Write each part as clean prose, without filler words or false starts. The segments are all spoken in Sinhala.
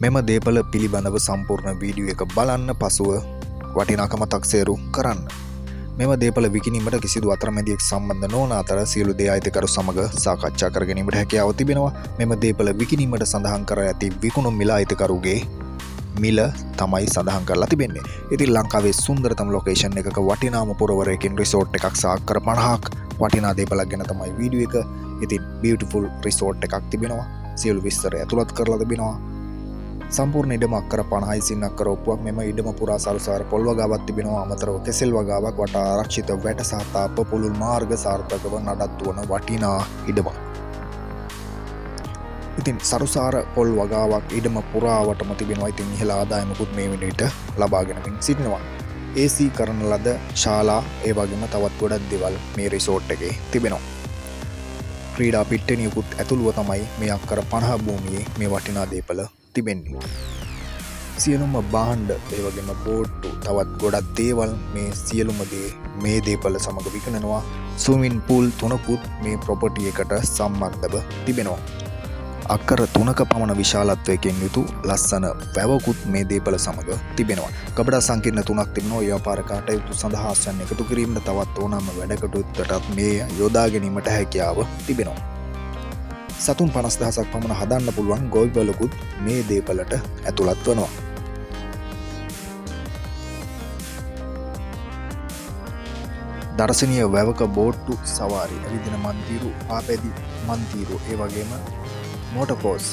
මෙම දේපල පිළිබඳව සම්පූර්ණ වීඩියෝ එක බලන්න පසුව වටිනාකම තක්සේරු කරන්න. මෙම දේපල විකිණීමට කිසිදු අතරමැදියෙක් සම්බන්ධ නොවන අතර සියලු දේ අයිතිකරු සමග සාකච්ඡා කර ගැනීමට හැකියාව තිබෙනවා. මෙම දේපල විකිණීමට සඳහන් කර ඇති විකුණුම් මිල අයිතිකරුගේ මිල තමයි සඳහන් කරලා තිබෙන්නේ. ඉතින් ලංකාවේ සුන්දරතම ලොකේෂන් එකක වටිනාම පුරවරයකින් රිසෝට් එකක් සාක්කර 50ක් වටිනා දේපලක් ගැන තමයි වීඩියෝ එක. ඉතින් බියුටිෆුල් රිසෝට් එකක් තිබෙනවා. සියලු විස්තර ඇතුළත් කරලා තිබෙනවා. සම්පූර්ණ ඉඩම අක්කර 50යි සින් අක්කර ඔප්පුවක්. මෙම ඉඩම පුරා සරුසාර පොල් වගාවක් තිබෙනවා. අමතරව කෙසෙල් වගාවක් වටා ආරක්ෂිත වැට සහ තාප්ප පුළුල් මාර්ග සාර්ථකව නඩත්තු වන වටිනා ඉඩමක්. ඉතින් සරුසාර පොල් වගාවක් ඉඩම පුරාවටම තිබෙනවා. ඉතින් ඉහළ ආදායමකුත් මේ වෙනවිට ලබාගෙනමින් සිටිනවා. AC කරන ලද ශාලා ඒ වගේම තවත් ගොඩක් දේවල් මේ රිසෝට් එකේ තිබෙනවා. ක්‍රීඩා පිට්ටනියකුත් ඇතුළුව තමයි මේ අක්කර 50 භූමියේ මේ වටිනා දේපල තිබෙන්නේ. සියලුම භාණ්ඩ ඒ වගේම බෝට්ටු තවත් ගොඩක් දේවල් මේ සියලුම දේ මේ දේපල සමග විකුණනවා. ස්විමින් පූල් 3කුත් මේ ප්‍රොපර්ටි එකට සම්බන්ධව තිබෙනවා. අක්කර 3ක පමණ විශාලත්වයකින් යුතු ලස්සන වැවකුත් මේ දේපල සමග තිබෙනවා. කබඩා සංකීර්ණ 3ක් තිබෙනවා. ව්‍යාපාර කටයුතු සඳහා ආසන්න එකතු කිරීමට තවත් ඕනෑම වැඩකටයුත්තටත් මේ යොදා ගැනීමට හැකියාව තිබෙනවා. සතුන් 50,000ක් පමණ හදන්න පුළුවන් ගොවිවලකුත් මේ දේපලට ඇතුළත් වනවා. දර්ශනීය වැවක බෝට්ටු සවාරි, ඇවිදින මන්තිරු, ආපැදි මන්තිරු, ඒ වගේම මෝටෝකෝස්,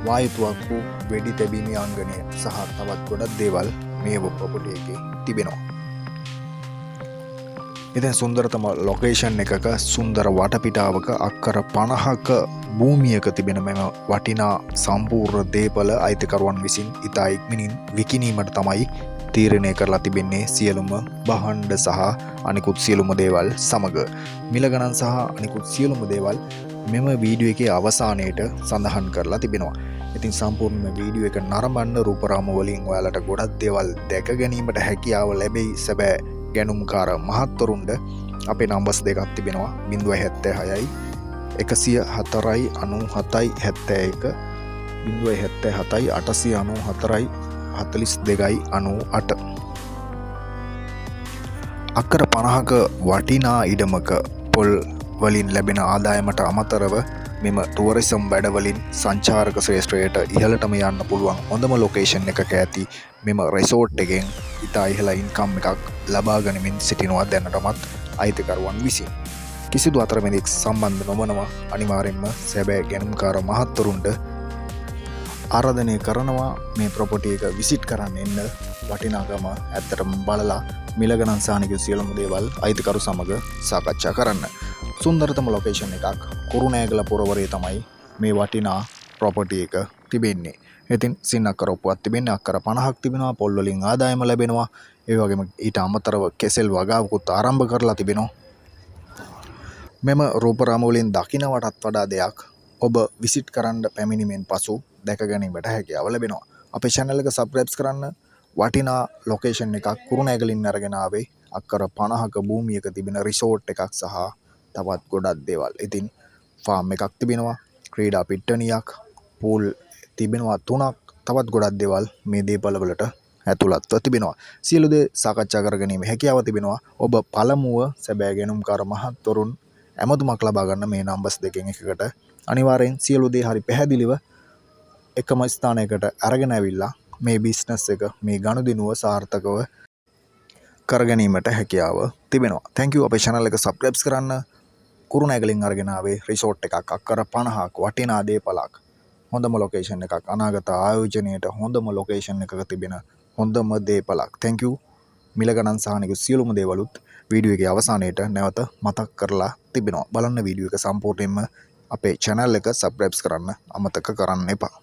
වායුතුවක්කු, වෙඩි තැබීමේ අංගණය සහ තවත් ගොඩක් දේවල් මේ ප්‍රොපර්ටි එකේ තිබෙනවා. ඉතින් සුන්දරතම ලොකේෂන් එකක සුන්දර වටපිටාවක අක්කර 50ක භූමියක තිබෙන මෙම වටිනා සම්පූර්ණ දේපල අයිතිකරුවන් විසින් ඉතා ඉක්මනින් විකිණීමට තමයි තීරණය කරලා තිබෙන්නේ. සියලුම භාණ්ඩ සහ අනිකුත් සියලුම දේවල් සමග මිල ගණන් සහ අනිකුත් සියලුම දේවල් මෙම වීඩියෝ එකේ අවසානයේට සඳහන් කරලා තිබෙනවා. ඉතින් සම්පූර්ණ වීඩියෝ එක නරඹන්න රූපරාම වලින් ඔයාලට ගොඩක් දේවල් දැක ගැනීමට හැකියාව ලැබෙයි. සැබෑ ගැනුම්කාර මහත්වරුන්ට අපේ නම්බර්ස් දෙකක් තිබෙනවා. 076යි 104යි 97යි 71 077යි 894යි 42යි 98. අක්කර 50ක වටිනා ඉඩමක පොල් වලින් ලැබෙන ආදායමට අමතරව මෙම ටුවරිසම් වැඩවලින් සංචාරක ශ්‍රේෂ්ඨයට ඉහළටම යන්න පුළුවන් හොඳම ලොකේෂන් එකක ඇති මෙම රිසෝට් එකෙන් ඉතා ඉහළ ඉන්කම් එකක් ලබා ගනිමින් සිටිනවා දැනටමත් අයිතිකරුවන් විසින්. කිසිදු අතරමැදියෙක් සම්බන්ධ නොවනවා. අනිවාර්යෙන්ම සැබෑ ගැනුම්කාර මහත්වරුන්ට ආරාධනය කරනවා මේ ප්‍රොපර්ටි එක විසිට් කරන්න එන්න. වටිනාකම ඇත්තටම බලලා මිල ගණන් සානික සියලුම දේවල් අයිතිකරු සමග සාකච්ඡා කරන්න. සුන්දරතම ලොකේෂන් එකක් කුරුණෑගල පුරවරයේ තමයි මේ වටිනා ප්‍රොපර්ටි එක තිබෙන්නේ. ඉතින් සින් අක්කර ඔප්පුවක් තිබෙන්නේ. අක්කර 50ක් තිබෙනවා. පොල් වලින් ආදායම ලැබෙනවා. ඒ වගේම ඊට අමතරව කෙසෙල් වගාවකුත් ආරම්භ කරලා තිබෙනවා. මෙම රූපරාම වලින් දකින්නටත් වඩා දෙයක් ඔබ විසිට් කරන්න පැමිණීමෙන් පසු දැක ගැනීමට හැකියාව ලැබෙනවා. අපේ channel එක subscribe කරන්න. වටිනා ලොකේෂන් එකක් කුරුණෑගලින් අරගෙන ආවේ. අක්කර 50ක භූමියක තිබෙන රිසෝට් එකක් සහ තවත් ගොඩක් දේවල්. ඉතින් ෆාම් එකක් තිබෙනවා. ක්‍රීඩා පිට්ටනියක්, පූල් තිබෙනවා 3ක්. තවත් ගොඩක් දේවල් මේ දේපල වලට ඇතුළත්ව තිබෙනවා. සියලු දේ සාකච්ඡා කරගැනීමේ හැකියාව තිබෙනවා. ඔබ පළමුව සැබෑ ගැනුම්කාර මහත්වරුන් ඇමතුමක් ලබා ගන්න මේ නම්බර්ස් දෙකෙන් එකකට අනිවාර්යෙන් සියලු දේ හරි පැහැදිලිව එකම ස්ථානයකට අරගෙන ඇවිල්ලා මේ බිස්නස් එක මේ ගනුදෙනුව සාර්ථකව කරගැනීමට හැකියාව තිබෙනවා. thank you. අපේ channel එක subscribe කරන්න. කුරුණෑගලින් අරගෙන ආවේ රිසෝට් එකක් අක්කර 50ක් වටිනා දේපලක්. හොඳම ලොකේෂන් එකක්. අනාගත ආයෝජනයේට හොඳම ලොකේෂන් එකක තිබෙන හොඳම දේපලක්. thank you. මිල ගණන් සහනික සියලුම දේවලුත් වීඩියෝ එකේ අවසානයේට නැවත මතක් කරලා තිබෙනවා. බලන්න වීඩියෝ එක සම්පූර්ණයෙන්ම අපේ channel එක subscribe කරන්න අමතක කරන්න එපා.